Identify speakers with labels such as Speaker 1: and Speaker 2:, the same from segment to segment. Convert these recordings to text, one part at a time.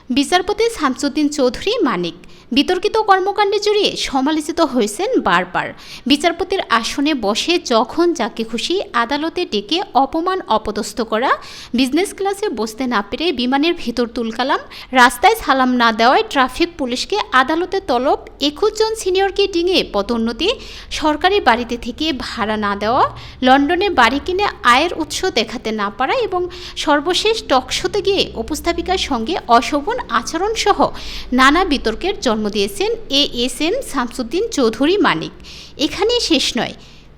Speaker 1: বিচারপতি শামসুদ্দিন চৌধুরী মানিক বিতর্কিত কর্মকাণ্ডে জড়িয়ে সমালোচিত হয়েছেন বারবার। বিচারপতির আসনে বসে যখন যাকে খুশি আদালতে ডেকে অপমান অপদস্থ করা, বিজনেস ক্লাসে বসতে না পেরে বিমানের ভিতর তুলকালাম, রাস্তায় সালাম না দেওয়ায় ট্রাফিক পুলিশকে আদালতে তলব, 21 জন সিনিয়রকে ডিঙিয়ে পদোন্নতি, সরকারি বাড়িতে থেকে ভাড়া না দেওয়া, লন্ডনে বাড়ি কিনে আয়ের উৎস দেখাতে না পারা এবং সর্বশেষ টকশোতে গিয়ে উপস্থাপিকার সঙ্গে অশোভন আচরণ সহ নানা বিতর্কের জন্ম দিয়েছেন এএসএম শামসুদ্দিন চৌধুরী মানিক। এখানেই শেষ নয়,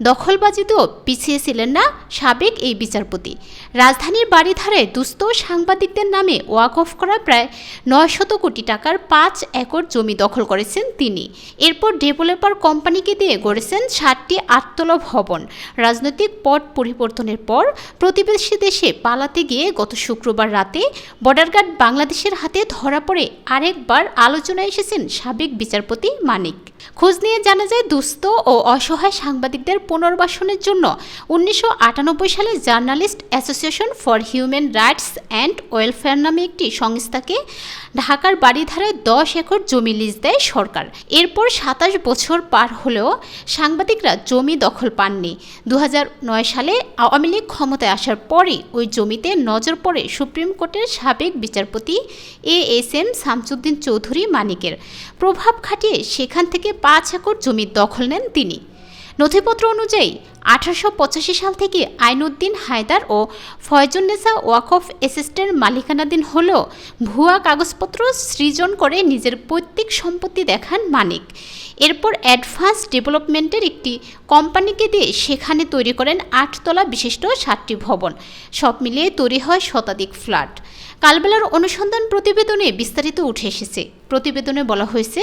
Speaker 1: দখলবাজিতেও পিছিয়ে ছিলেন না সাবেক এই বিচারপতি। রাজধানীর বাড়িধারে দুস্থ সাংবাদিকদের নামে ওয়াকফ করা প্রায় 900 কোটি টাকার 5 একর জমি দখল করেছেন তিনি। এরপর ডেভেলপার কোম্পানিকে দিয়ে গড়েছেন 7টি 8তলা ভবন। রাজনৈতিক পট পরিবর্তনের পর প্রতিবেশী দেশে পালাতে গিয়ে গত শুক্রবার রাতে বর্ডার গার্ড বাংলাদেশের হাতে ধরা পড়ে আরেকবার আলোচনায় এসেছেন সাবেক বিচারপতি মানিক। খোঁজ নিয়ে জানা যায়, দুস্থ ও অসহায় সাংবাদিকদের পুনর্বাসনের জন্য 1998 সালে journalist association for human rights and welfare নামে একটি সংস্থাকে ঢাকার বাড়িধারায় 10 একর জমি লিজ দেয় সরকার। এরপর 27 বছর পার হলেও সাংবাদিকরা জমি দখল পাননি। 2009 সালে আওয়ামী লীগ ক্ষমতায় আসার পরই ওই জমিতে নজর পড়ে সুপ্রিম কোর্টের সাবেক বিচারপতি এএসএম শামসুদ্দিন চৌধুরী মানিকের। প্রভাব খাটিয়ে সেখান থেকে 5 একর জমি দখল নেন তিনি। নথিপত্র অনুযায়ী 1885 সাল থেকে আইনউদ্দিন হায়দার ও ফয়জুন্নেসা ওয়াকফ এসেস্টের মালিকানাধীন হলেও ভুয়া কাগজপত্র সৃজন করে নিজের পৈতৃক সম্পত্তি দেখান মানিক। এরপর অ্যাডভান্স ডেভেলপমেন্টের একটি কোম্পানিকে দিয়ে সেখানে তৈরি করেন 8 তলা বিশিষ্ট 7টি ভবন। সব মিলিয়ে তৈরি হয় শতাধিক ফ্ল্যাট। কালবেলার অনুসন্ধান প্রতিবেদনে বিস্তারিত উঠে এসেছে। প্রতিবেদনে বলা হয়েছে,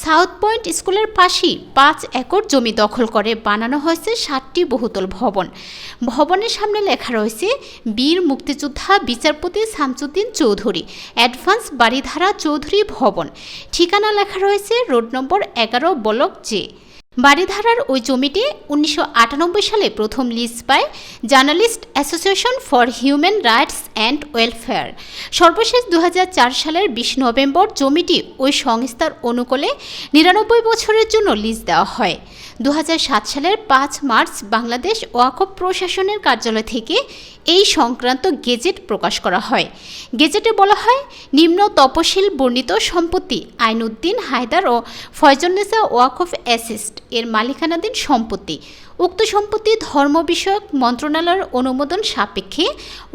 Speaker 1: সাউথ পয়েন্ট স্কুলের পাশেই 5 একর জমি দখল করে বানানো হয়েছে 7টি বহুতল ভবন। ভবনের সামনে লেখা রয়েছে বীর মুক্তিযোদ্ধা বিচারপতি শামসুদ্দিন চৌধুরী, অ্যাডভান্স বাড়িধারা চৌধুরী ভবন। ঠিকানা লেখা রয়েছে রোড নম্বর 11 ব্লক জে। বাড়িধারার ওই জমিটি 1998 সালে প্রথম লিজ পায় journalist association for human rights and welfare. সর্বশেষ 2004 সালের 20 নভেম্বর জমিটি ওই সংস্থার অনুকূলে 99 বছরের জন্য লিজ দেওয়া হয়। 2007 সালের 5 মার্চ বাংলাদেশ ওয়াকফ প্রশাসনের কার্যালয় থেকে এই সংক্রান্ত গেজেট প্রকাশ করা হয়। গেজেটে বলা হয়, নিম্ন তপশিল বর্ণিত সম্পত্তি আইনউদ্দিন হায়দার ও ফয়জুন্নেসা ওয়াকফ এসেস্ট এর মালিকানাধীন সম্পত্তি। উক্ত সম্পত্তি ধর্ম বিষয়ক মন্ত্রণালয়ের অনুমোদন সাপেক্ষে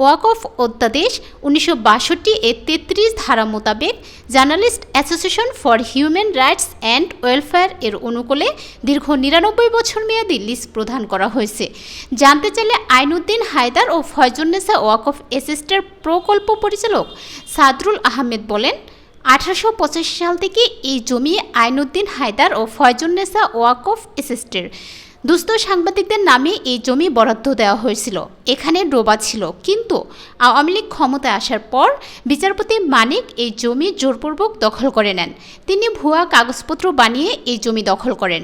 Speaker 1: ওয়াকফ অধ্যাদেশ 1962 এর 33 ধারা মোতাবেক journalist association for human rights and welfare এর অনুকূলে দীর্ঘ 99 বছর মেয়াদী লিজ প্রদান করা হয়েছে। জানতে চাইলে আইনউদ্দিন হায়দার ও ফয়জুন্নেসা ওয়াকফ এসেস্টের প্রকল্প পরিচালক সাদরুল আহমেদ বলেন, 1885 সাল থেকে এই জমি আইনউদ্দিন হায়দার ও ফয়জুন্নেসা ওয়াকফ এসেস্টের। দুস্থ সাংবাদিকদের নামে এই জমি বরাদ্দ দেওয়া হয়েছিল। এখানে ডোবা ছিল, কিন্তু আওয়ামী লীগ ক্ষমতায় আসার পর বিচারপতি মানিক এই জমি জোরপূর্বক দখল করে নেন। তিনি ভুয়া কাগজপত্র বানিয়ে এই জমি দখল করেন।